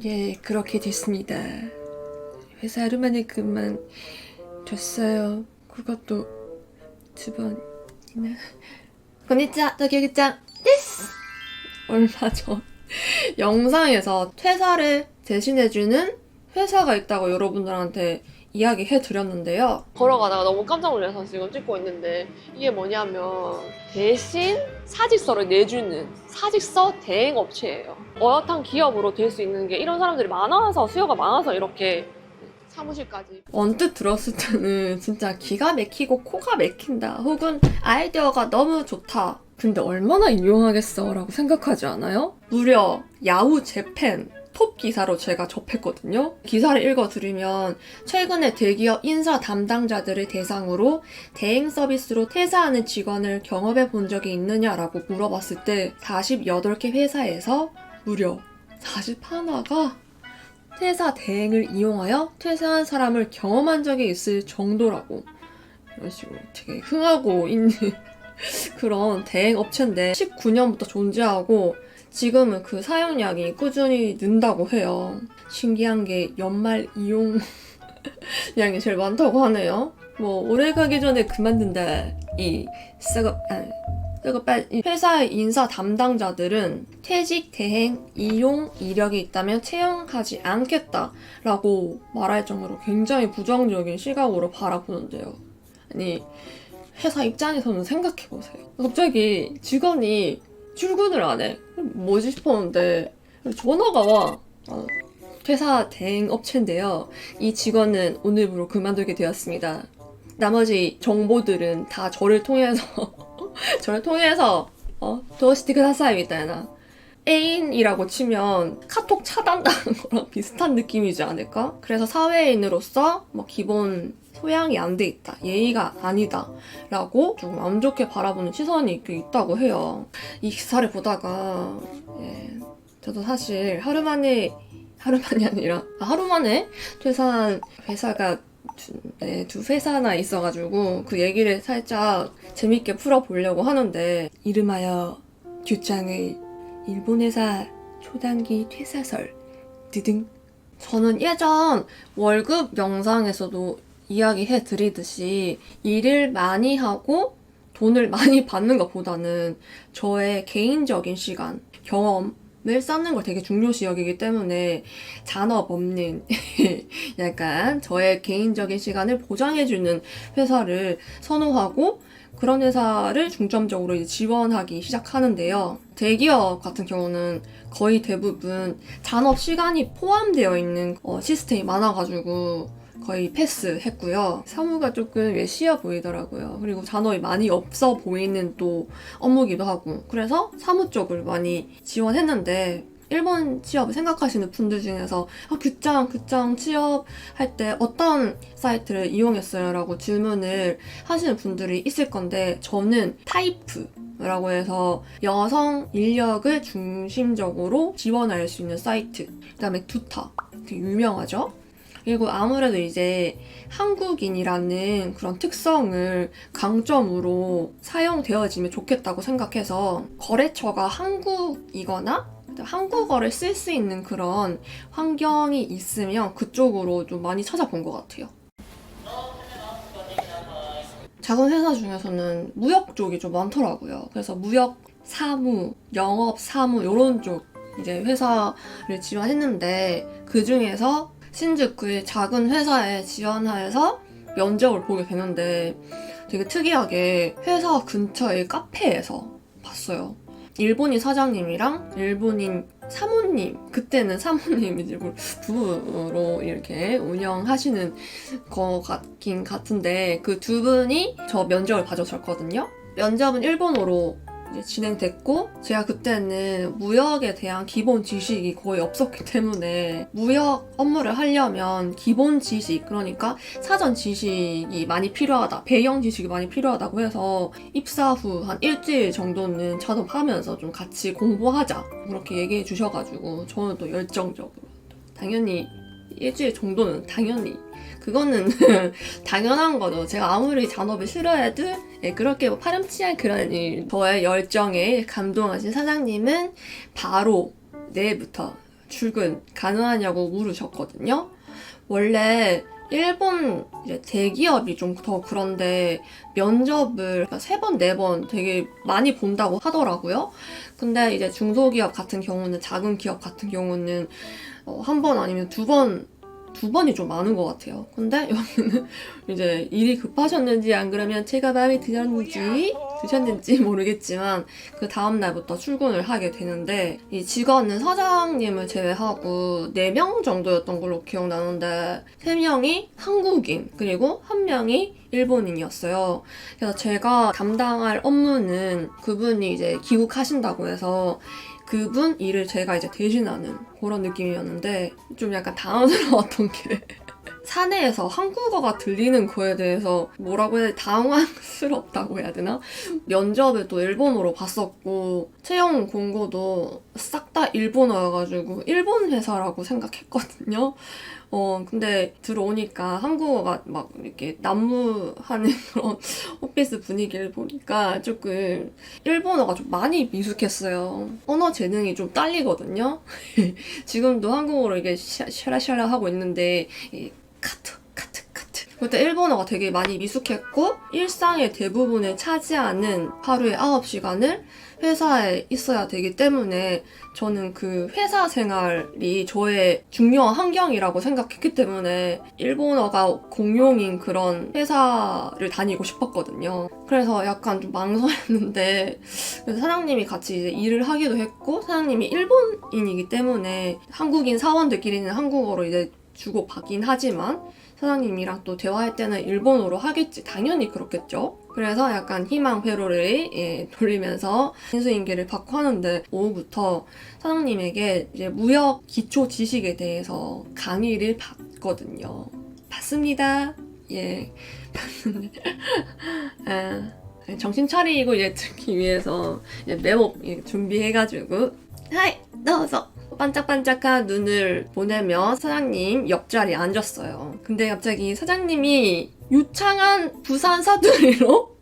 예, 그렇게 됐습니다. 회사 하루 만에 그만뒀어요. 그것도 2번이나. 건니치와, 도쿄-짱 데스! 얼마 전 영상에서 퇴사를 대신해주는 회사가 있다고 여러분들한테 이야기해드렸는데요. 걸어가다가 너무 깜짝 놀라서 지금 찍고 있는데, 이게 뭐냐면 대신 사직서를 내주는 사직서 대행업체예요. 어엿한 기업으로 될 수 있는 게 이런 사람들이 많아서, 수요가 많아서 이렇게 사무실까지. 언뜻 들었을 때는 진짜 기가 막히고 코가 막힌다, 혹은 아이디어가 너무 좋다, 근데 얼마나 유용하겠어 라고 생각하지 않아요? 무려 야후 재팬 톱 기사로 제가 접했거든요. 기사를 읽어드리면, 최근에 대기업 인사 담당자들을 대상으로 대행 서비스로 퇴사하는 직원을 경험해 본 적이 있느냐라고 물어봤을 때 48개 회사에서 무려 41가 퇴사 대행을 이용하여 퇴사한 사람을 경험한 적이 있을 정도라고, 이런 식으로 되게 흥하고 있는 그런 대행 업체인데, 19년부터 존재하고 지금은 그 사용량이 꾸준히 는다고 해요. 신기한 게 연말 이용량이 제일 많다고 하네요. 뭐 오래 가기 전에 그만둔다, 이 회사의 인사 담당자들은 퇴직, 대행, 이용 이력이 있다면 채용하지 않겠다라고 말할 정도로 굉장히 부정적인 시각으로 바라보는데요. 아니, 회사 입장에서는 생각해보세요. 갑자기 직원이 출근을 안 해. 뭐지 싶었는데 전화가 와. 퇴사 대행 업체인데요. 이 직원은 오늘부로 그만두게 되었습니다. 나머지 정보들은 다 저를 통해서 도우시테 쿠다사이 미타이나, 애인이라고 치면 카톡 차단당하는 거랑 비슷한 느낌이지 않을까? 그래서 사회인으로서 뭐 기본 소양이 안 돼 있다, 예의가 아니다 라고 조금 안 좋게 바라보는 시선이 있다고 해요. 이 기사를 보다가 저도 사실 하루 만에 퇴사한 회사가 두 회사나 있어가지고 그 얘기를 살짝 재밌게 풀어보려고 하는데, 이름하여 규짱의 일본 회사 초단기 퇴사설 드등. 저는 예전 월급 영상에서도 이야기해 드리듯이 일을 많이 하고 돈을 많이 받는 것보다는 저의 개인적인 시간, 경험을 쌓는 걸 되게 중요시 여기기 때문에 잔업 없는 약간 저의 개인적인 시간을 보장해주는 회사를 선호하고, 그런 회사를 중점적으로 이제 지원하기 시작하는데요. 대기업 같은 경우는 거의 대부분 잔업 시간이 포함되어 있는 시스템이 많아가지고 거의 패스했고요. 사무가 조금 외시어 보이더라고요. 그리고 잔업이 많이 없어 보이는 또 업무기도 하고, 그래서 사무 쪽을 많이 지원했는데, 일본 취업을 생각하시는 분들 중에서 규짱 취업할 때 어떤 사이트를 이용했어요? 라고 질문을 하시는 분들이 있을 건데, 저는 타이프라고 해서 여성 인력을 중심적으로 지원할 수 있는 사이트, 그 다음에 두타, 되게 유명하죠? 그리고 아무래도 이제 한국인이라는 그런 특성을 강점으로 사용되어지면 좋겠다고 생각해서, 거래처가 한국이거나 한국어를 쓸 수 있는 그런 환경이 있으면 그쪽으로 좀 많이 찾아본 것 같아요. 작은 회사 중에서는 무역 쪽이 좀 많더라고요. 그래서 무역 사무, 영업 사무 이런 쪽 이제 회사를 지원했는데, 그 중에서 신주쿠의 작은 회사에 지원해서 면접을 보게 되는데, 되게 특이하게 회사 근처의 카페에서 봤어요. 일본인 사장님이랑 일본인 사모님, 그때는 사모님이 부부로 이렇게 운영하시는 거 같긴 같은데, 그 두 분이 저 면접을 봐줬었거든요. 면접은 일본어로 이제 진행됐고, 제가 그때는 무역에 대한 기본 지식이 거의 없었기 때문에, 무역 업무를 하려면 기본 지식, 그러니까 사전 지식이 많이 필요하다, 배경 지식이 많이 필요하다고 해서 입사 후 한 일주일 정도는 잔업하면서 좀 같이 공부하자 그렇게 얘기해 주셔가지고, 저는 또 열정적으로 당연히 일주일 정도는 당연히 그거는 당연한 거죠. 제가 아무리 잔업을 싫어해도 그렇게 뭐 파렴치한 그런 일. 저의 열정에 감동하신 사장님은 바로 내일부터 출근 가능하냐고 물으셨거든요. 원래 일본 이제 대기업이 좀 더 그런데 면접을 3번, 4번 되게 많이 본다고 하더라고요. 근데 이제 중소기업 같은 경우는, 작은 기업 같은 경우는 한 번 아니면 두 번이 좀 많은 것 같아요. 근데 여기는 이제 일이 급하셨는지 안 그러면 제가 마음에 드셨는지 모르겠지만 그 다음날부터 출근을 하게 되는데, 이 직원은 사장님을 제외하고 4명 정도였던 걸로 기억나는데 3명이 한국인 그리고 1명이 일본인이었어요. 그래서 제가 담당할 업무는 그분이 이제 귀국하신다고 해서 그분 일을 제가 이제 대신하는 그런 느낌이었는데, 좀 약간 당황스러웠던 게 사내에서 한국어가 들리는 거에 대해서 뭐라고 해야 돼? 당황스럽다고 해야 되나? 면접을 또 일본어로 봤었고 채용 공고도 싹 다 일본어여가지고 일본 회사라고 생각했거든요. 근데 들어오니까 한국어가 막 이렇게 난무하는 그런 오피스 분위기를 보니까 조금 일본어가 좀 많이 미숙했어요. 언어 재능이 좀 딸리거든요. 지금도 한국어로 이게 샤라샤라 하고 있는데 카트. 그때 일본어가 되게 많이 미숙했고, 일상의 대부분을 차지하는 하루에 9시간을 회사에 있어야 되기 때문에 저는 그 회사 생활이 저의 중요한 환경이라고 생각했기 때문에 일본어가 공용인 그런 회사를 다니고 싶었거든요. 그래서 약간 좀 망설였는데, 그래서 사장님이 같이 이제 일을 하기도 했고, 사장님이 일본인이기 때문에 한국인 사원들끼리는 한국어로 이제 주고받긴 하지만 사장님이랑 또 대화할 때는 일본어로 하겠지. 당연히 그렇겠죠. 그래서 약간 희망 회로를 돌리면서 인수인계를 받고 하는데, 오후부터 사장님에게 이제 무역 기초 지식에 대해서 강의를 받거든요. 받습니다. 예. 정신 차리고 이제 듣기 위해서 이제 메모 준비해가지고 하이, 넣어서 반짝반짝한 눈을 보내며 사장님 옆자리에 앉았어요. 근데 갑자기 사장님이 유창한 부산 사투리로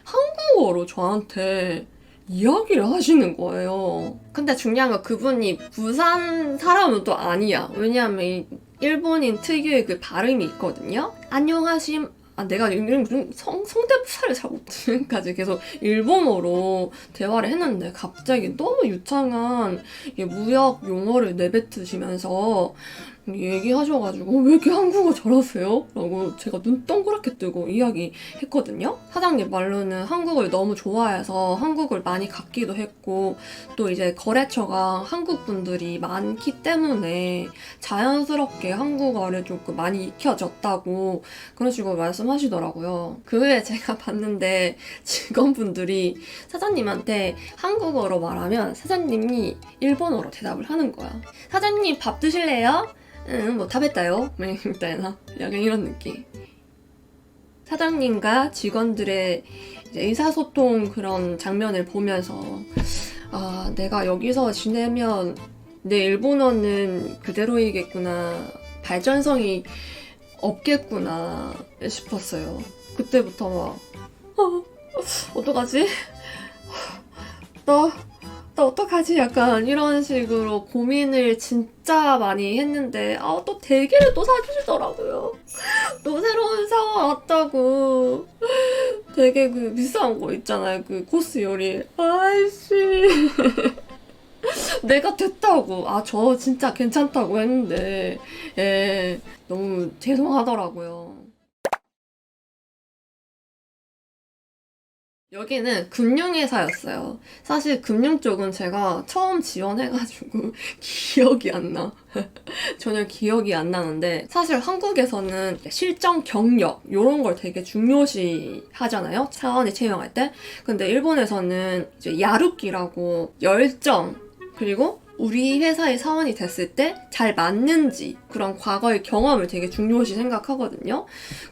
한국어로 저한테 이야기를 하시는 거예요. 근데 중요한 건 그분이 부산 사람은 또 아니야. 왜냐하면 이 일본인 특유의 그 발음이 있거든요. 안녕하심. 내가 좀 성대부사를 잘 못하는까지 계속 일본어로 대화를 했는데 갑자기 너무 유창한 무역 용어를 내뱉으시면서 얘기하셔가지고 왜 이렇게 한국어 잘하세요? 라고 제가 눈 동그랗게 뜨고 이야기했거든요. 사장님 말로는 한국을 너무 좋아해서 한국을 많이 갔기도 했고 또 이제 거래처가 한국 분들이 많기 때문에 자연스럽게 한국어를 조금 많이 익혀졌다고 그런 식으로 말씀하시더라고요. 그 후에 제가 봤는데 직원분들이 사장님한테 한국어로 말하면 사장님이 일본어로 대답을 하는 거야. 사장님 밥 드실래요? 응, 뭐食べたよ? 약간 이런 느낌. 사장님과 직원들의 이제 의사소통 그런 장면을 보면서 내가 여기서 지내면 내 일본어는 그대로이겠구나, 발전성이 없겠구나 싶었어요. 그때부터 막 어떡하지? 나 어떡하지? 약간 이런 식으로 고민을 진짜 많이 했는데 또 대게를 또 사주시더라고요. 또 새로운 사원 왔다고 되게 그 비싼 거 있잖아요. 그 코스 요리. 아이씨. 내가 됐다고. 저 진짜 괜찮다고 했는데 너무 죄송하더라고요. 여기는 금융회사였어요. 사실 금융 쪽은 제가 처음 지원해가지고 기억이 안 나. 전혀 기억이 안 나는데, 사실 한국에서는 실전 경력 이런 걸 되게 중요시 하잖아요. 사원에 채용할 때. 근데 일본에서는 이제 야루키라고 열정, 그리고 우리 회사의 사원이 됐을 때 잘 맞는지 그런 과거의 경험을 되게 중요시 생각하거든요.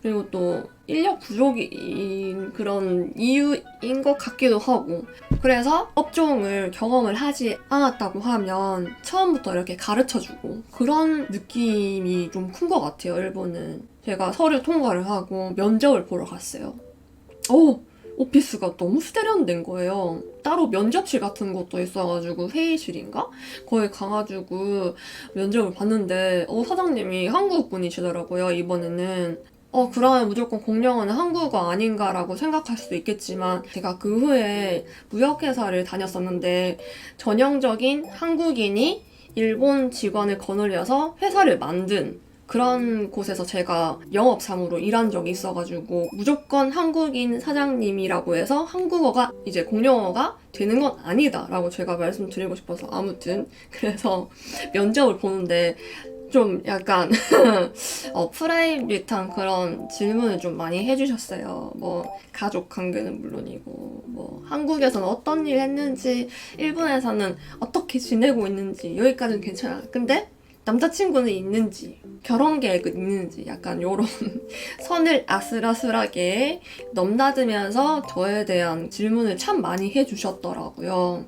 그리고 또 인력 부족인 그런 이유인 것 같기도 하고, 그래서 업종을 경험을 하지 않았다고 하면 처음부터 이렇게 가르쳐주고 그런 느낌이 좀 큰 것 같아요. 일본은. 제가 서류 통과를 하고 면접을 보러 갔어요. 오피스가 너무 세련된 거예요. 따로 면접실 같은 것도 있어가지고 회의실인가? 거기 가가지고 면접을 봤는데 사장님이 한국 분이시더라고요. 이번에는 그러면 무조건 공룡은 한국어 아닌가라고 생각할 수도 있겠지만 제가 그 후에 무역회사를 다녔었는데 전형적인 한국인이 일본 직원을 거느려서 회사를 만든 그런 곳에서 제가 영업사무로 일한 적이 있어가지고 무조건 한국인 사장님이라고 해서 한국어가 이제 공용어가 되는 건 아니다 라고 제가 말씀드리고 싶어서 아무튼 그래서 면접을 보는데 좀 약간 프라이빗한 그런 질문을 좀 많이 해주셨어요. 뭐 가족 관계는 물론이고 뭐 한국에서는 어떤 일 했는지 일본에서는 어떻게 지내고 있는지 여기까지는 괜찮아. 근데 남자친구는 있는지 결혼 계획은 있는지 약간 요런 선을 아슬아슬하게 넘나들면서 저에 대한 질문을 참 많이 해주셨더라고요.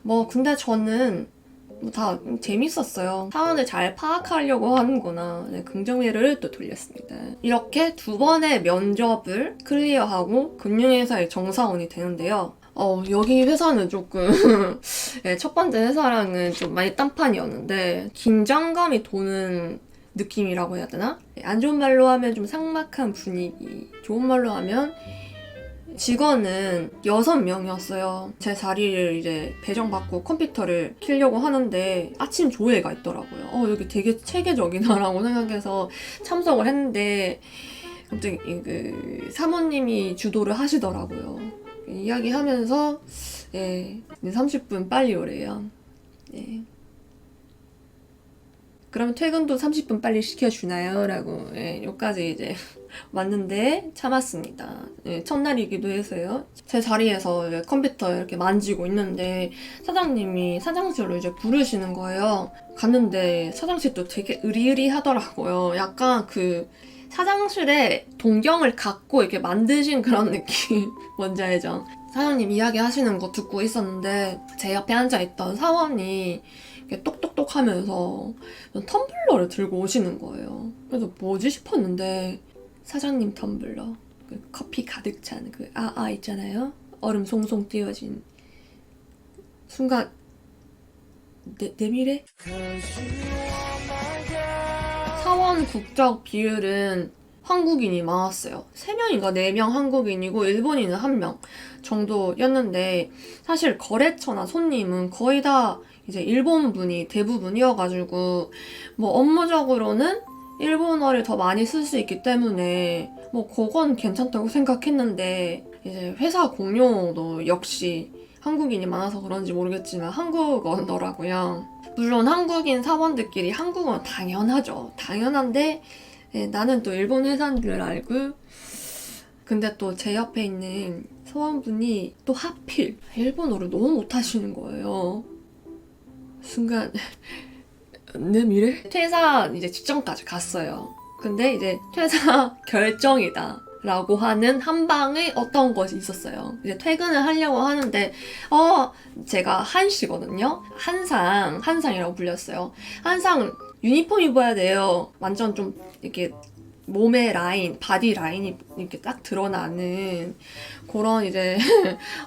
뭐 근데 저는 다 재밌었어요. 사안을 잘 파악하려고 하는구나. 네, 긍정회를 또 돌렸습니다. 이렇게 두 번의 면접을 클리어하고 금융회사의 정사원이 되는데요. 여기 회사는 조금 네, 첫 번째 회사랑은 좀 많이 딴판이었는데 긴장감이 도는 느낌이라고 해야 되나? 안 좋은 말로 하면 좀 삭막한 분위기, 좋은 말로 하면 직원은 6명이었어요. 제 자리를 이제 배정받고 컴퓨터를 켜려고 하는데 아침 조회가 있더라고요. 여기 되게 체계적이다라고 생각해서 참석을 했는데 갑자기 그 사모님이 주도를 하시더라고요. 이야기하면서 30분 빨리 오래요. 예. 그럼 퇴근도 30분 빨리 시켜주나요? 라고 여기까지 이제 왔는데 참았습니다. 첫날이기도 해서요. 제 자리에서 컴퓨터 이렇게 만지고 있는데 사장님이 사장실로 이제 부르시는 거예요. 갔는데 사장실도 되게 으리으리하더라고요. 약간 그 사장실에 동경을 갖고 이렇게 만드신 그런 느낌 뭔지 알죠? 사장님 이야기 하시는 거 듣고 있었는데 제 옆에 앉아있던 사원이 똑똑똑 하면서 텀블러를 들고 오시는 거예요. 그래서 뭐지 싶었는데 사장님 텀블러, 그 커피 가득 찬 그 있잖아요. 얼음 송송 띄워진 순간 내밀에 사원 국적 비율은 한국인이 많았어요. 3명인가 4명 한국인이고 일본인은 1명 정도였는데 사실 거래처나 손님은 거의 다 이제 일본 분이 대부분이어가지고 뭐 업무적으로는 일본어를 더 많이 쓸 수 있기 때문에 뭐 그건 괜찮다고 생각했는데 이제 회사 공용어도 역시 한국인이 많아서 그런지 모르겠지만 한국어더라고요. 물론 한국인 사원들끼리 한국어는 당연하죠. 당연한데 나는 또 일본 회사인 줄 알고 근데 또 제 옆에 있는 사원분이 또 하필 일본어를 너무 못하시는 거예요. 순간 내 미래? 퇴사 이제 직전까지 갔어요. 근데 이제 퇴사 결정이다 라고 하는 한 방에 어떤 것이 있었어요. 이제 퇴근을 하려고 하는데 제가 한시거든요. 한상이라고 불렸어요. 한상 유니폼 입어야 돼요. 완전 좀 이렇게 몸의 라인, 바디 라인이 이렇게 딱 드러나는 그런 이제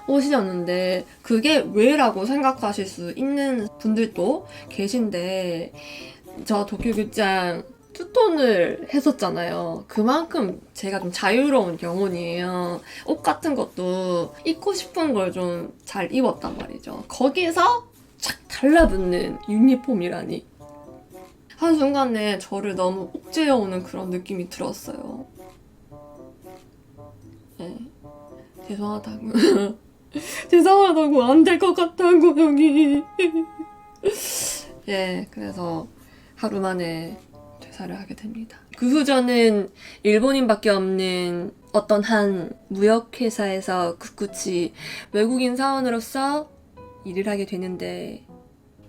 옷이었는데 그게 왜라고 생각하실 수 있는 분들도 계신데 저 도쿄교장 투톤을 했었잖아요. 그만큼 제가 좀 자유로운 영혼이에요. 옷 같은 것도 입고 싶은 걸 좀 잘 입었단 말이죠. 거기서 착 달라붙는 유니폼이라니. 한순간에 저를 너무 옥죄어오는 그런 느낌이 들었어요. 죄송하다고. 죄송하다고 안 될 것 같다고 여기. 그래서 하루 만에 퇴사를 하게 됩니다. 그 후 저는 일본인밖에 없는 어떤 한 무역회사에서 굳굳이 외국인 사원으로서 일을 하게 되는데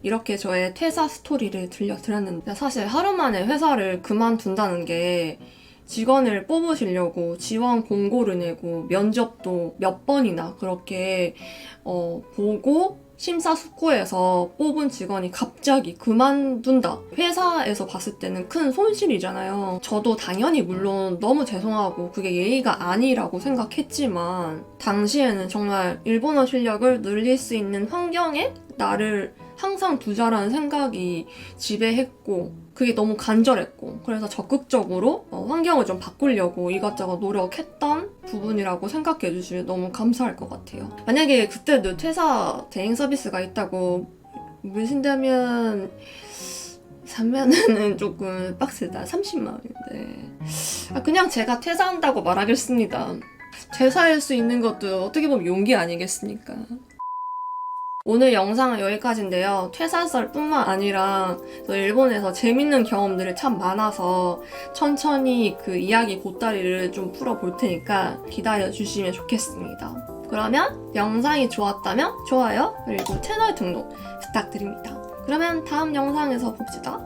이렇게 저의 퇴사 스토리를 들려드렸는데 사실 하루 만에 회사를 그만둔다는 게 직원을 뽑으시려고 지원 공고를 내고 면접도 몇 번이나 그렇게 보고 심사숙고해서 뽑은 직원이 갑자기 그만둔다. 회사에서 봤을 때는 큰 손실이잖아요. 저도 당연히 물론 너무 죄송하고 그게 예의가 아니라고 생각했지만 당시에는 정말 일본어 실력을 늘릴 수 있는 환경에 나를 항상 두자라는 생각이 지배했고 그게 너무 간절했고 그래서 적극적으로 환경을 좀 바꾸려고 이것저것 노력했던 부분이라고 생각해 주시면 너무 감사할 것 같아요. 만약에 그때도 퇴사 대행 서비스가 있다고 물으신다면 3만원은 조금 빡세다. 30만 원인데 그냥 제가 퇴사한다고 말하겠습니다. 퇴사할 수 있는 것도 어떻게 보면 용기 아니겠습니까? 오늘 영상은 여기까지인데요. 퇴사설뿐만 아니라 일본에서 재밌는 경험들이 참 많아서 천천히 그 이야기 보따리를 좀 풀어볼 테니까 기다려주시면 좋겠습니다. 그러면 영상이 좋았다면 좋아요 그리고 채널 등록 부탁드립니다. 그러면 다음 영상에서 봅시다.